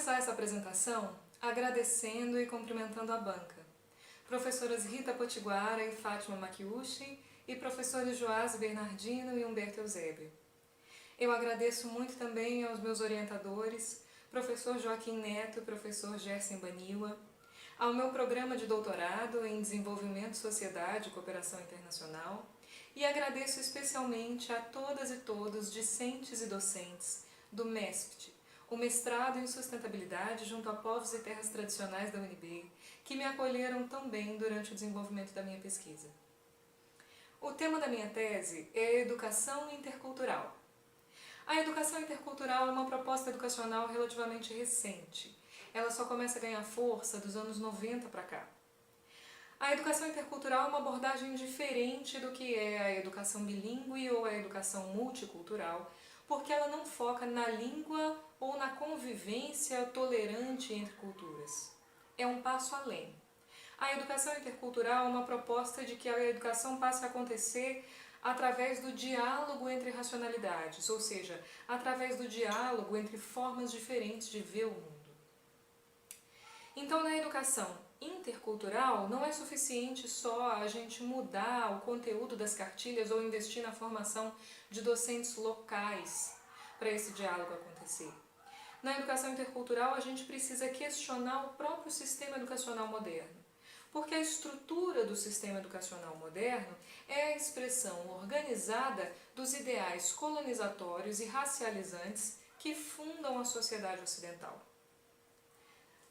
começar essa apresentação agradecendo e cumprimentando a banca. Professoras Rita Potiguara e Fátima Makiuchi e professores Joás Bernardino e Humberto Eusébio. Eu agradeço muito também aos meus orientadores, professor Joaquim Neto e professor Gerson Baniwa, ao meu programa de doutorado em Desenvolvimento, Sociedade e Cooperação Internacional, e agradeço especialmente a todas e todos discentes e docentes do MESPT, o mestrado em sustentabilidade junto a povos e terras tradicionais da UNB, que me acolheram tão bem durante o desenvolvimento da minha pesquisa. O tema da minha tese é Educação Intercultural. A educação intercultural é uma proposta educacional relativamente recente. Ela só começa a ganhar força dos anos 90 para cá. A educação intercultural é uma abordagem diferente do que é a educação bilíngue ou a educação multicultural, porque ela não foca na língua ou na convivência tolerante entre culturas. É um passo além. A educação intercultural é uma proposta de que a educação passe a acontecer através do diálogo entre racionalidades, ou seja, através do diálogo entre formas diferentes de ver o mundo. Então, na educação intercultural, não é suficiente só a gente mudar o conteúdo das cartilhas ou investir na formação de docentes locais para esse diálogo acontecer. Na educação intercultural, a gente precisa questionar o próprio sistema educacional moderno, porque a estrutura do sistema educacional moderno é a expressão organizada dos ideais colonizatórios e racializantes que fundam a sociedade ocidental.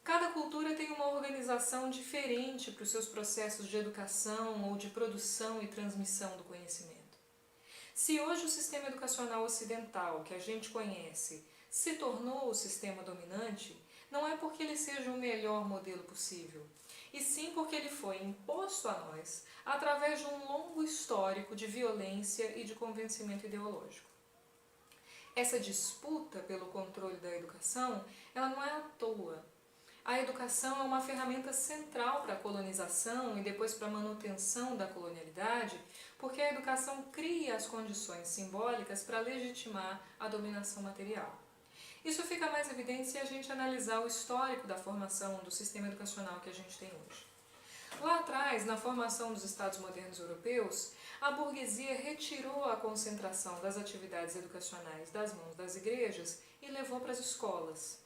Cada cultura tem uma organização diferente para os seus processos de educação ou de produção e transmissão do conhecimento. Se hoje o sistema educacional ocidental que a gente conhece se tornou o sistema dominante, não é porque ele seja o melhor modelo possível, e sim porque ele foi imposto a nós através de um longo histórico de violência e de convencimento ideológico. Essa disputa pelo controle da educação, ela não é à toa. A educação é uma ferramenta central para a colonização e depois para a manutenção da colonialidade, porque a educação cria as condições simbólicas para legitimar a dominação material. Isso fica mais evidente se a gente analisar o histórico da formação do sistema educacional que a gente tem hoje. Lá atrás, na formação dos Estados modernos europeus, a burguesia retirou a concentração das atividades educacionais das mãos das igrejas e levou para as escolas.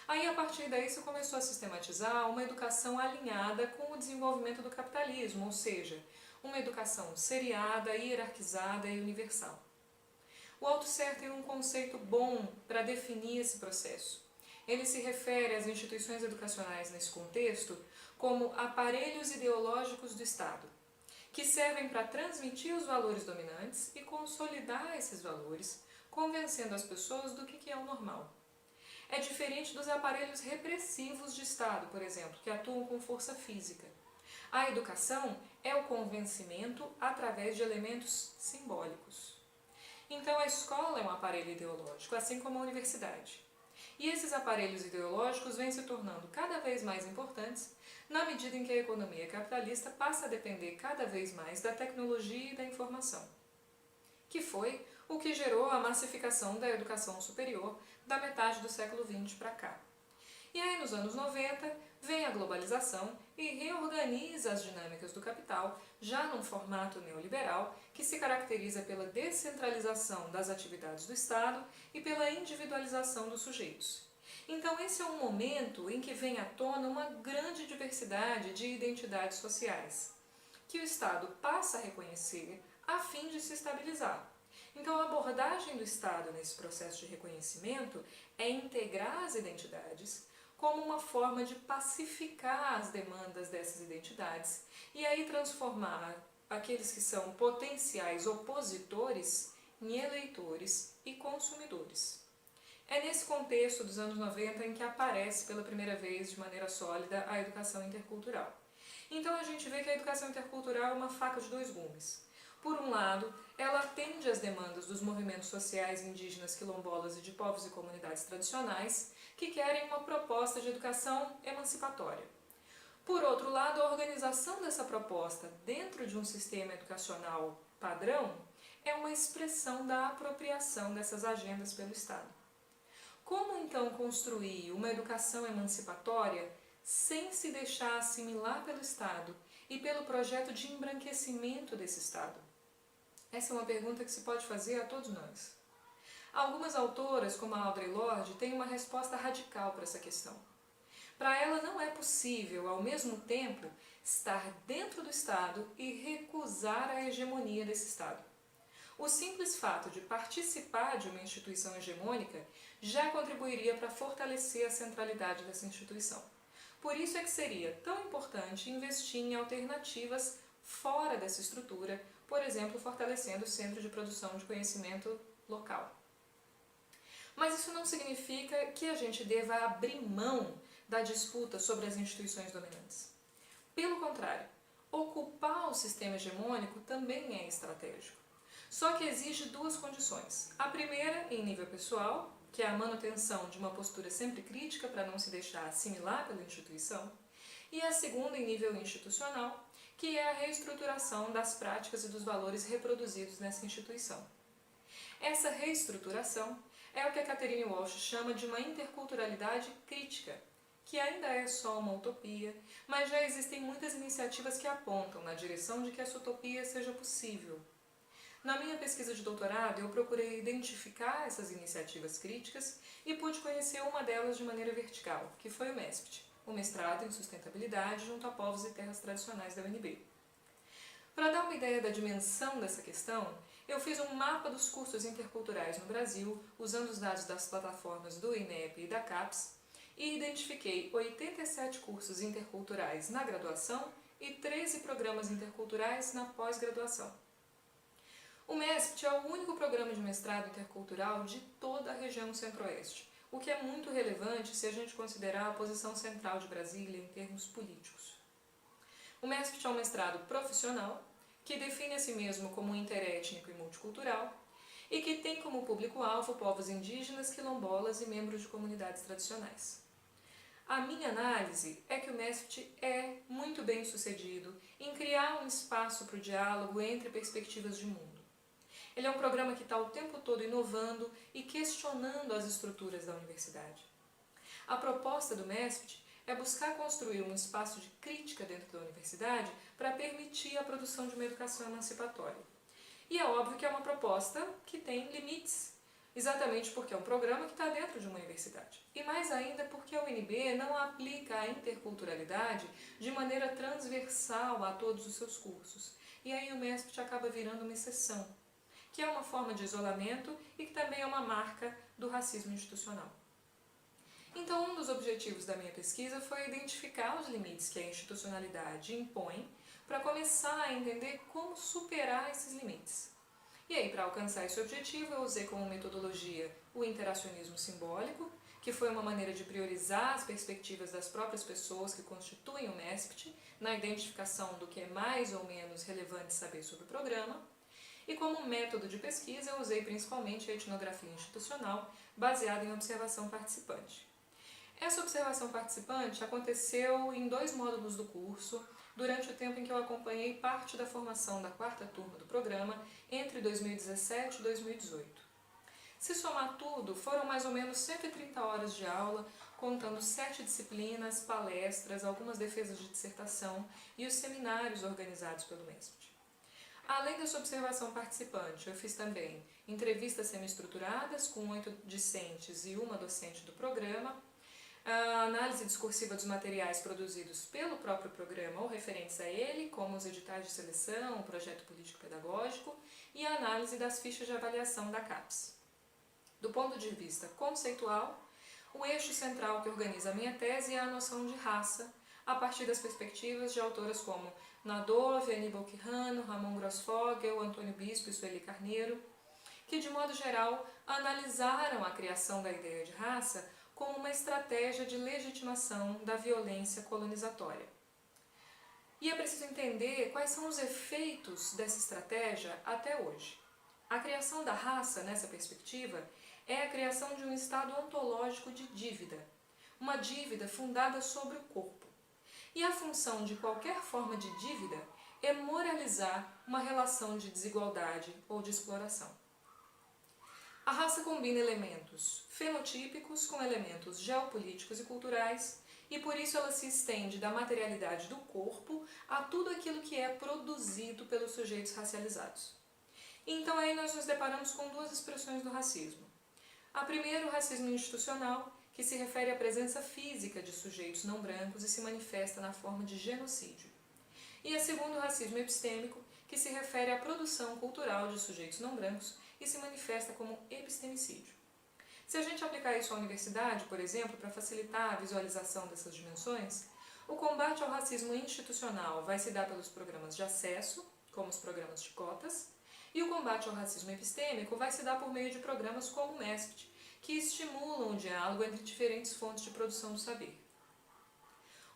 Aí, a partir daí, se começou a sistematizar uma educação alinhada com o desenvolvimento do capitalismo, ou seja, uma educação seriada, hierarquizada e universal. O Althusser tem um conceito bom para definir esse processo. Ele se refere às instituições educacionais nesse contexto como aparelhos ideológicos do Estado, que servem para transmitir os valores dominantes e consolidar esses valores, convencendo as pessoas do que é o normal. É diferente dos aparelhos repressivos de Estado, por exemplo, que atuam com força física. A educação é o convencimento através de elementos simbólicos. Então, a escola é um aparelho ideológico, assim como a universidade. E esses aparelhos ideológicos vêm se tornando cada vez mais importantes na medida em que a economia capitalista passa a depender cada vez mais da tecnologia e da informação, que foi o que gerou a massificação da educação superior da metade do século XX para cá. E aí, nos anos 90, vem a globalização e reorganiza as dinâmicas do capital, já num formato neoliberal que se caracteriza pela descentralização das atividades do Estado e pela individualização dos sujeitos. Então, esse é um momento em que vem à tona uma grande diversidade de identidades sociais, que o Estado passa a reconhecer a fim de se estabilizar. Então, a abordagem do Estado nesse processo de reconhecimento é integrar as identidades como uma forma de pacificar as demandas dessas identidades e aí transformar aqueles que são potenciais opositores em eleitores e consumidores. É nesse contexto dos anos 90 em que aparece pela primeira vez de maneira sólida a educação intercultural. Então a gente vê que a educação intercultural é uma faca de dois gumes. Por um lado, ela atende às demandas dos movimentos sociais indígenas, quilombolas e de povos e comunidades tradicionais que querem uma proposta de educação emancipatória. Por outro lado, a organização dessa proposta dentro de um sistema educacional padrão é uma expressão da apropriação dessas agendas pelo Estado. Como então construir uma educação emancipatória sem se deixar assimilar pelo Estado e pelo projeto de embranquecimento desse Estado? Essa é uma pergunta que se pode fazer a todos nós. Algumas autoras, como a Audre Lorde, têm uma resposta radical para essa questão. Para ela não é possível, ao mesmo tempo, estar dentro do Estado e recusar a hegemonia desse Estado. O simples fato de participar de uma instituição hegemônica já contribuiria para fortalecer a centralidade dessa instituição. Por isso é que seria tão importante investir em alternativas fora dessa estrutura, por exemplo, fortalecendo o Centro de Produção de Conhecimento local. Mas isso não significa que a gente deva abrir mão da disputa sobre as instituições dominantes. Pelo contrário, ocupar o sistema hegemônico também é estratégico. Só que exige duas condições. A primeira, em nível pessoal, que é a manutenção de uma postura sempre crítica para não se deixar assimilar pela instituição, e a segunda, em nível institucional, que é a reestruturação das práticas e dos valores reproduzidos nessa instituição. Essa reestruturação é o que a Catherine Walsh chama de uma interculturalidade crítica, que ainda é só uma utopia, mas já existem muitas iniciativas que apontam na direção de que essa utopia seja possível. Na minha pesquisa de doutorado, eu procurei identificar essas iniciativas críticas e pude conhecer uma delas de maneira vertical, que foi o MESPT, o Mestrado em Sustentabilidade junto a Povos e Terras Tradicionais da UNB. Para dar uma ideia da dimensão dessa questão, eu fiz um mapa dos cursos interculturais no Brasil, usando os dados das plataformas do INEP e da CAPES, e identifiquei 87 cursos interculturais na graduação e 13 programas interculturais na pós-graduação. O MESPT é o único programa de mestrado intercultural de toda a região centro-oeste, o que é muito relevante se a gente considerar a posição central de Brasília em termos políticos. O MESPT é um mestrado profissional, que define a si mesmo como interétnico e multicultural, e que tem como público-alvo povos indígenas, quilombolas e membros de comunidades tradicionais. A minha análise é que o MESPT é muito bem sucedido em criar um espaço para o diálogo entre perspectivas de mundo. Ele é um programa que está o tempo todo inovando e questionando as estruturas da universidade. A proposta do MESPT é buscar construir um espaço de crítica dentro da universidade para permitir a produção de uma educação emancipatória. E é óbvio que é uma proposta que tem limites, exatamente porque é um programa que está dentro de uma universidade. E mais ainda porque a UNB não aplica a interculturalidade de maneira transversal a todos os seus cursos. E aí o MESPT acaba virando uma exceção, que é uma forma de isolamento e que também é uma marca do racismo institucional. Então, um dos objetivos da minha pesquisa foi identificar os limites que a institucionalidade impõe para começar a entender como superar esses limites. E aí, para alcançar esse objetivo, eu usei como metodologia o interacionismo simbólico, que foi uma maneira de priorizar as perspectivas das próprias pessoas que constituem o MESPT na identificação do que é mais ou menos relevante saber sobre o programa. E como método de pesquisa, eu usei principalmente a etnografia institucional, baseada em observação participante. Essa observação participante aconteceu em 2 módulos do curso, durante o tempo em que eu acompanhei parte da formação da 4ª turma do programa, entre 2017 e 2018. Se somar tudo, foram mais ou menos 130 horas de aula, contando 7 disciplinas, palestras, algumas defesas de dissertação e os seminários organizados pelo MESPT. Além dessa observação participante, eu fiz também entrevistas semi-estruturadas com 8 discentes e uma docente do programa, a análise discursiva dos materiais produzidos pelo próprio programa ou referentes a ele, como os editais de seleção, o projeto político-pedagógico e a análise das fichas de avaliação da CAPES. Do ponto de vista conceitual, o eixo central que organiza a minha tese é a noção de raça, a partir das perspectivas de autoras como Nadov, Aníbal Quijano, Ramon Grossfogel, Antônio Bispo e Sueli Carneiro, que de modo geral analisaram a criação da ideia de raça como uma estratégia de legitimação da violência colonizatória. E é preciso entender quais são os efeitos dessa estratégia até hoje. A criação da raça, nessa perspectiva, é a criação de um estado ontológico de dívida, uma dívida fundada sobre o corpo. E a função de qualquer forma de dívida é moralizar uma relação de desigualdade ou de exploração. A raça combina elementos fenotípicos com elementos geopolíticos e culturais, e por isso ela se estende da materialidade do corpo a tudo aquilo que é produzido pelos sujeitos racializados. Então aí nós nos deparamos com duas expressões do racismo. A primeira, o racismo institucional, que se refere à presença física de sujeitos não brancos e se manifesta na forma de genocídio. E a segunda, o racismo epistêmico, que se refere à produção cultural de sujeitos não brancos e se manifesta como epistemicídio. Se a gente aplicar isso à universidade, por exemplo, para facilitar a visualização dessas dimensões, o combate ao racismo institucional vai se dar pelos programas de acesso, como os programas de cotas, e o combate ao racismo epistêmico vai se dar por meio de programas como o MESPT, que estimulam o diálogo entre diferentes fontes de produção do saber.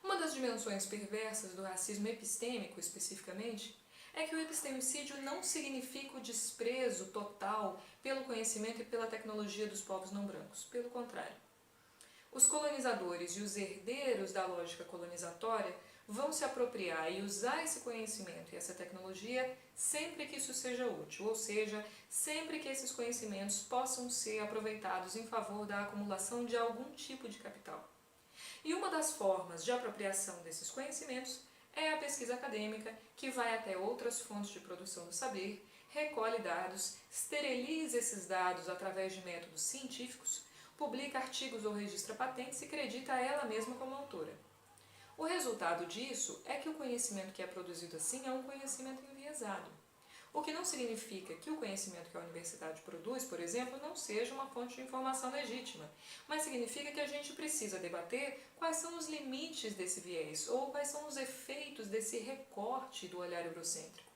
Uma das dimensões perversas do racismo epistêmico, especificamente, é que o epistemicídio não significa o desprezo total pelo conhecimento e pela tecnologia dos povos não brancos. Pelo contrário. Os colonizadores e os herdeiros da lógica colonizatória vão se apropriar e usar esse conhecimento e essa tecnologia sempre que isso seja útil, ou seja, sempre que esses conhecimentos possam ser aproveitados em favor da acumulação de algum tipo de capital. E uma das formas de apropriação desses conhecimentos é a pesquisa acadêmica, que vai até outras fontes de produção do saber, recolhe dados, esteriliza esses dados através de métodos científicos, publica artigos ou registra patentes e acredita ela mesma como autora. O resultado disso é que o conhecimento que é produzido assim é um conhecimento enviesado. O que não significa que o conhecimento que a universidade produz, por exemplo, não seja uma fonte de informação legítima, mas significa que a gente precisa debater quais são os limites desse viés ou quais são os efeitos desse recorte do olhar eurocêntrico.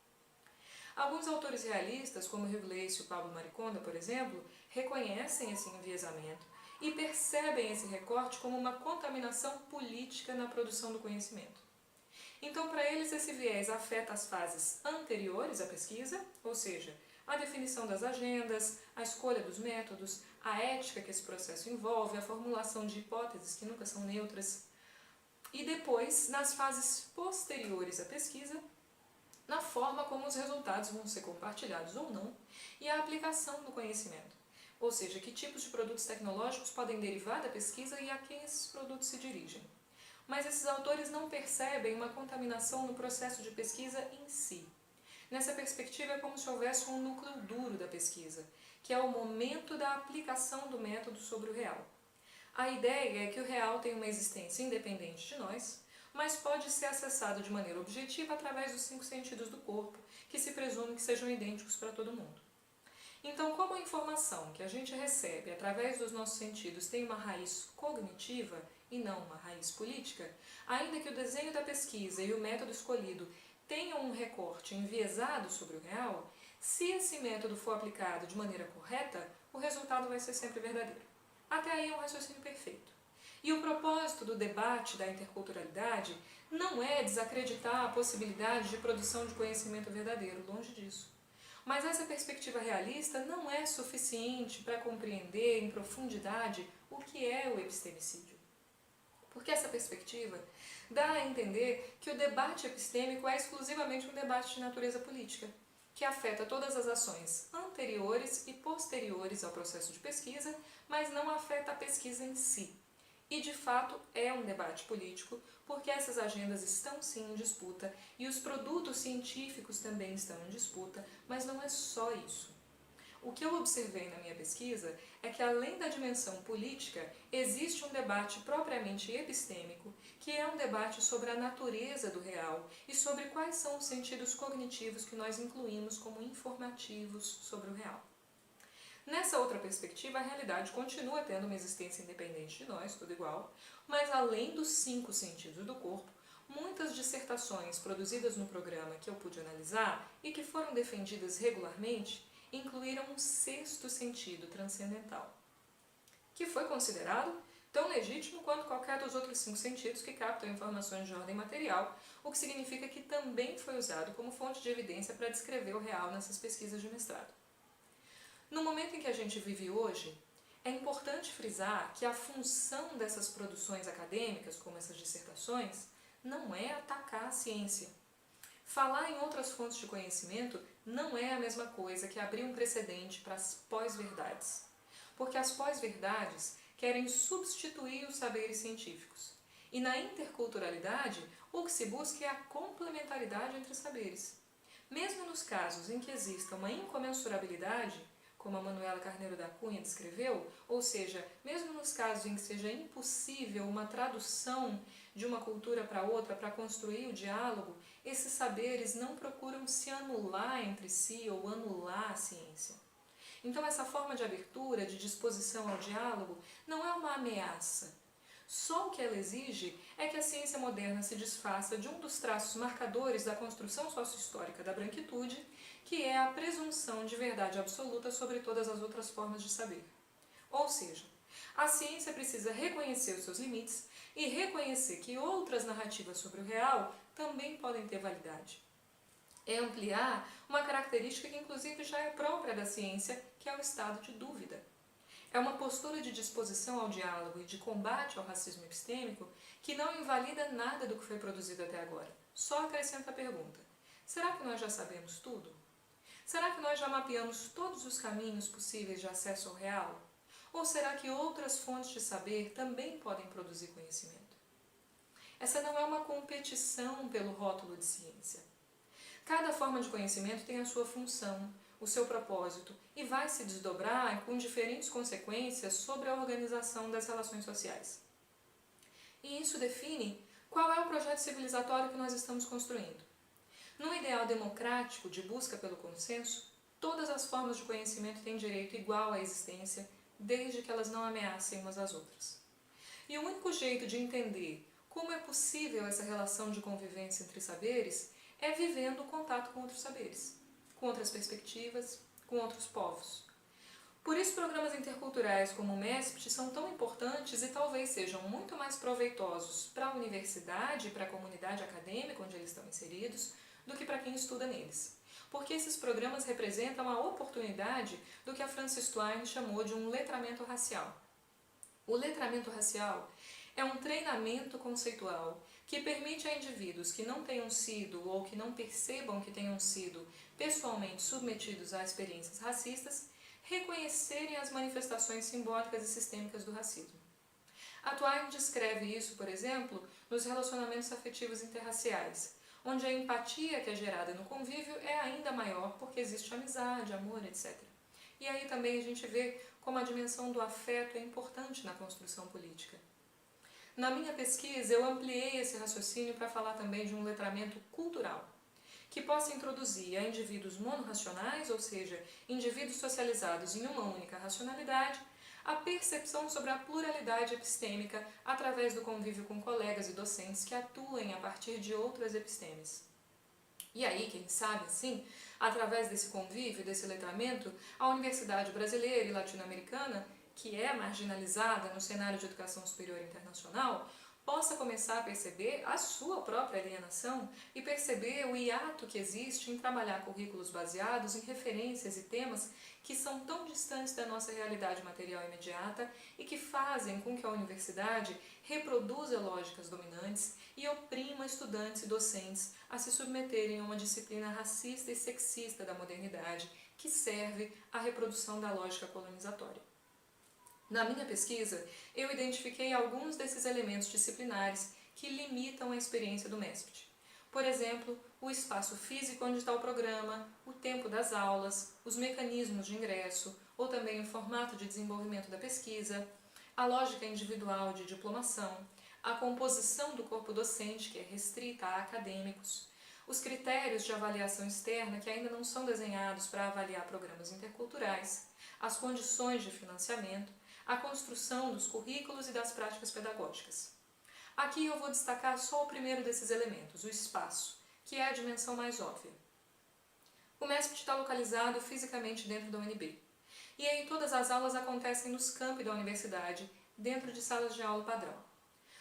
Alguns autores realistas, como Hugh Lacey e Pablo Mariconda, por exemplo, reconhecem esse enviesamento e percebem esse recorte como uma contaminação política na produção do conhecimento. Então, para eles, esse viés afeta as fases anteriores à pesquisa, ou seja, a definição das agendas, a escolha dos métodos, a ética que esse processo envolve, a formulação de hipóteses que nunca são neutras, e depois, nas fases posteriores à pesquisa, na forma como os resultados vão ser compartilhados ou não, e a aplicação do conhecimento. Ou seja, que tipos de produtos tecnológicos podem derivar da pesquisa e a quem esses produtos se dirigem. Mas esses autores não percebem uma contaminação no processo de pesquisa em si. Nessa perspectiva, é como se houvesse um núcleo duro da pesquisa, que é o momento da aplicação do método sobre o real. A ideia é que o real tem uma existência independente de nós, mas pode ser acessado de maneira objetiva através dos 5 sentidos do corpo, que se presume que sejam idênticos para todo mundo. Então, como a informação que a gente recebe através dos nossos sentidos tem uma raiz cognitiva e não uma raiz política, ainda que o desenho da pesquisa e o método escolhido tenham um recorte enviesado sobre o real, se esse método for aplicado de maneira correta, o resultado vai ser sempre verdadeiro. Até aí é um raciocínio perfeito. E o propósito do debate da interculturalidade não é desacreditar a possibilidade de produção de conhecimento verdadeiro, longe disso. Mas essa perspectiva realista não é suficiente para compreender em profundidade o que é o epistemicídio. Porque essa perspectiva dá a entender que o debate epistêmico é exclusivamente um debate de natureza política, que afeta todas as ações anteriores e posteriores ao processo de pesquisa, mas não afeta a pesquisa em si. E, de fato, é um debate político, porque essas agendas estão sim em disputa e os produtos científicos também estão em disputa, mas não é só isso. O que eu observei na minha pesquisa é que, além da dimensão política, existe um debate propriamente epistêmico, que é um debate sobre a natureza do real e sobre quais são os sentidos cognitivos que nós incluímos como informativos sobre o real. Nessa outra perspectiva, a realidade continua tendo uma existência independente de nós, tudo igual, mas além dos 5 sentidos do corpo, muitas dissertações produzidas no programa que eu pude analisar e que foram defendidas regularmente, incluíram um 6º sentido transcendental, que foi considerado tão legítimo quanto qualquer dos outros 5 sentidos que captam informações de ordem material, o que significa que também foi usado como fonte de evidência para descrever o real nessas pesquisas de mestrado. No momento em que a gente vive hoje, é importante frisar que a função dessas produções acadêmicas, como essas dissertações, não é atacar a ciência. Falar em outras fontes de conhecimento não é a mesma coisa que abrir um precedente para as pós-verdades. Porque as pós-verdades querem substituir os saberes científicos. E na interculturalidade, o que se busca é a complementaridade entre os saberes. Mesmo nos casos em que exista uma incomensurabilidade, como a Manuela Carneiro da Cunha descreveu, ou seja, mesmo nos casos em que seja impossível uma tradução de uma cultura para outra para construir o diálogo, esses saberes não procuram se anular entre si ou anular a ciência. Então essa forma de abertura, de disposição ao diálogo, não é uma ameaça. Só o que ela exige é que a ciência moderna se desfaça de um dos traços marcadores da construção sociohistórica da branquitude, que é a presunção de verdade absoluta sobre todas as outras formas de saber. Ou seja, a ciência precisa reconhecer os seus limites e reconhecer que outras narrativas sobre o real também podem ter validade. É ampliar uma característica que inclusive já é própria da ciência, que é o estado de dúvida. É uma postura de disposição ao diálogo e de combate ao racismo epistêmico que não invalida nada do que foi produzido até agora. Só acrescenta a pergunta: será que nós já sabemos tudo? Será que nós já mapeamos todos os caminhos possíveis de acesso ao real? Ou será que outras fontes de saber também podem produzir conhecimento? Essa não é uma competição pelo rótulo de ciência. Cada forma de conhecimento tem a sua função, o seu propósito e vai se desdobrar com diferentes consequências sobre a organização das relações sociais. E isso define qual é o projeto civilizatório que nós estamos construindo. Num ideal democrático de busca pelo consenso, todas as formas de conhecimento têm direito igual à existência, desde que elas não ameacem umas às outras. E o único jeito de entender como é possível essa relação de convivência entre saberes é vivendo o contato com outros saberes, com outras perspectivas, com outros povos. Por isso, programas interculturais como o MESPT são tão importantes e talvez sejam muito mais proveitosos para a universidade e para a comunidade acadêmica onde eles estão inseridos do que para quem estuda neles. Porque esses programas representam a oportunidade do que a Frances Twine chamou de um letramento racial. O letramento racial é um treinamento conceitual que permite a indivíduos que não tenham sido ou que não percebam que tenham sido pessoalmente submetidos a experiências racistas reconhecerem as manifestações simbólicas e sistêmicas do racismo. A Twine descreve isso, por exemplo, nos relacionamentos afetivos interraciais, onde a empatia que é gerada no convívio é ainda maior porque existe amizade, amor, etc. E aí também a gente vê como a dimensão do afeto é importante na construção política. Na minha pesquisa, eu ampliei esse raciocínio para falar também de um letramento cultural, que possa introduzir a indivíduos monorracionais, ou seja, indivíduos socializados em uma única racionalidade, a percepção sobre a pluralidade epistêmica através do convívio com colegas e docentes que atuem a partir de outras epistemes. E aí, quem sabe, assim, através desse convívio, desse letramento, a Universidade Brasileira e Latino-Americana, que é marginalizada no cenário de educação superior internacional, possa começar a perceber a sua própria alienação e perceber o hiato que existe em trabalhar currículos baseados em referências e temas que são tão distantes da nossa realidade material imediata e que fazem com que a universidade reproduza lógicas dominantes e oprima estudantes e docentes a se submeterem a uma disciplina racista e sexista da modernidade que serve à reprodução da lógica colonizatória. Na minha pesquisa, eu identifiquei alguns desses elementos disciplinares que limitam a experiência do MESPT. Por exemplo, o espaço físico onde está o programa, o tempo das aulas, os mecanismos de ingresso, ou também o formato de desenvolvimento da pesquisa, a lógica individual de diplomação, a composição do corpo docente, que é restrita a acadêmicos, os critérios de avaliação externa, que ainda não são desenhados para avaliar programas interculturais, as condições de financiamento, a construção dos currículos e das práticas pedagógicas. Aqui eu vou destacar só o primeiro desses elementos, o espaço, que é a dimensão mais óbvia. O MESPT está localizado fisicamente dentro da UNB. E aí todas as aulas acontecem nos campi da universidade, dentro de salas de aula padrão.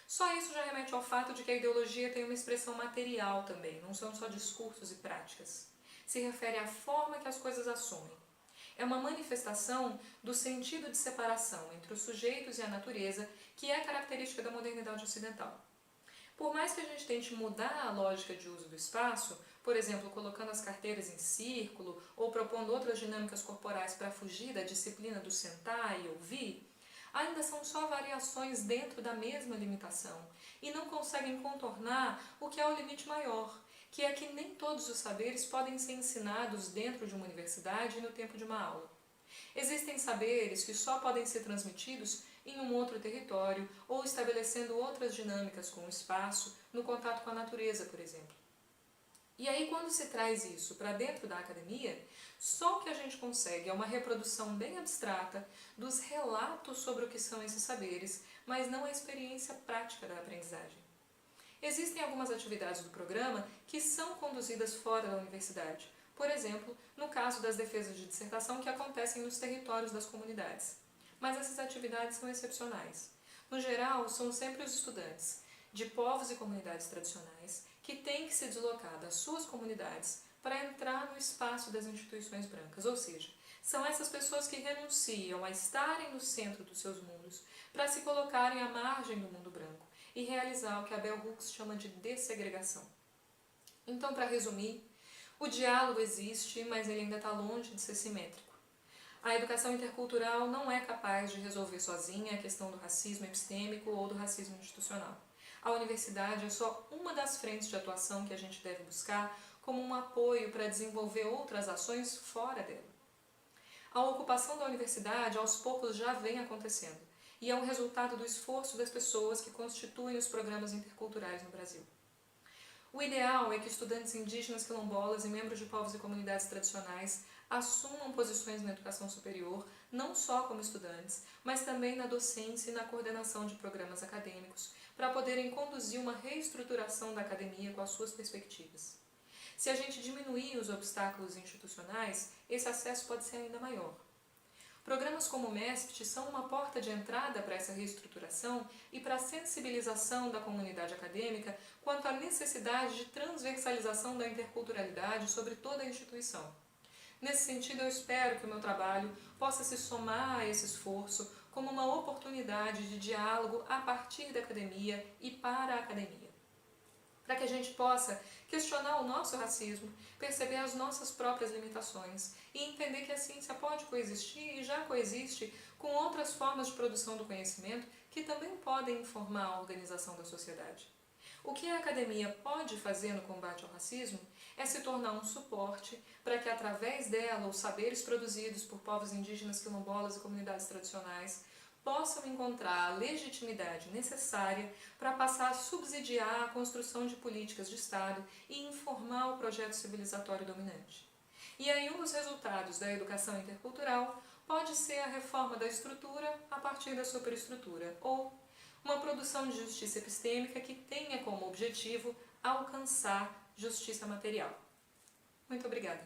Só isso já remete ao fato de que a ideologia tem uma expressão material também, não são só discursos e práticas. Se refere à forma que as coisas assumem. É uma manifestação do sentido de separação entre os sujeitos e a natureza que é característica da modernidade ocidental. Por mais que a gente tente mudar a lógica de uso do espaço, por exemplo, colocando as carteiras em círculo ou propondo outras dinâmicas corporais para fugir da disciplina do sentar e ouvir, ainda são só variações dentro da mesma limitação e não conseguem contornar o que é o limite maior, que é que nem todos os saberes podem ser ensinados dentro de uma universidade e no tempo de uma aula. Existem saberes que só podem ser transmitidos em um outro território ou estabelecendo outras dinâmicas com o espaço, no contato com a natureza, por exemplo. E aí, quando se traz isso para dentro da academia, só o que a gente consegue é uma reprodução bem abstrata dos relatos sobre o que são esses saberes, mas não a experiência prática da aprendizagem. Existem algumas atividades do programa que são conduzidas fora da universidade, por exemplo, no caso das defesas de dissertação que acontecem nos territórios das comunidades. Mas essas atividades são excepcionais. No geral, são sempre os estudantes de povos e comunidades tradicionais que têm que se deslocar das suas comunidades para entrar no espaço das instituições brancas, ou seja, são essas pessoas que renunciam a estarem no centro dos seus mundos para se colocarem à margem do mundo branco e realizar o que a Bell Hooks chama de dessegregação. Então, para resumir, o diálogo existe, mas ele ainda está longe de ser simétrico. A educação intercultural não é capaz de resolver sozinha a questão do racismo epistêmico ou do racismo institucional. A universidade é só uma das frentes de atuação que a gente deve buscar como um apoio para desenvolver outras ações fora dela. A ocupação da universidade aos poucos já vem acontecendo e é um resultado do esforço das pessoas que constituem os programas interculturais no Brasil. O ideal é que estudantes indígenas, quilombolas e membros de povos e comunidades tradicionais assumam posições na educação superior, não só como estudantes, mas também na docência e na coordenação de programas acadêmicos, para poderem conduzir uma reestruturação da academia com as suas perspectivas. Se a gente diminuir os obstáculos institucionais, esse acesso pode ser ainda maior. Programas como o MESPT são uma porta de entrada para essa reestruturação e para a sensibilização da comunidade acadêmica quanto à necessidade de transversalização da interculturalidade sobre toda a instituição. Nesse sentido, eu espero que o meu trabalho possa se somar a esse esforço como uma oportunidade de diálogo a partir da academia e para a academia. Para que a gente possa questionar o nosso racismo, perceber as nossas próprias limitações e entender que a ciência pode coexistir e já coexiste com outras formas de produção do conhecimento que também podem informar a organização da sociedade. O que a academia pode fazer no combate ao racismo é se tornar um suporte para que, através dela, os saberes produzidos por povos indígenas, quilombolas e comunidades tradicionais possam encontrar a legitimidade necessária para passar a subsidiar a construção de políticas de Estado e informar o projeto civilizatório dominante. E aí um dos resultados da educação intercultural pode ser a reforma da estrutura a partir da superestrutura, ou uma produção de justiça epistêmica que tenha como objetivo alcançar justiça material. Muito obrigada.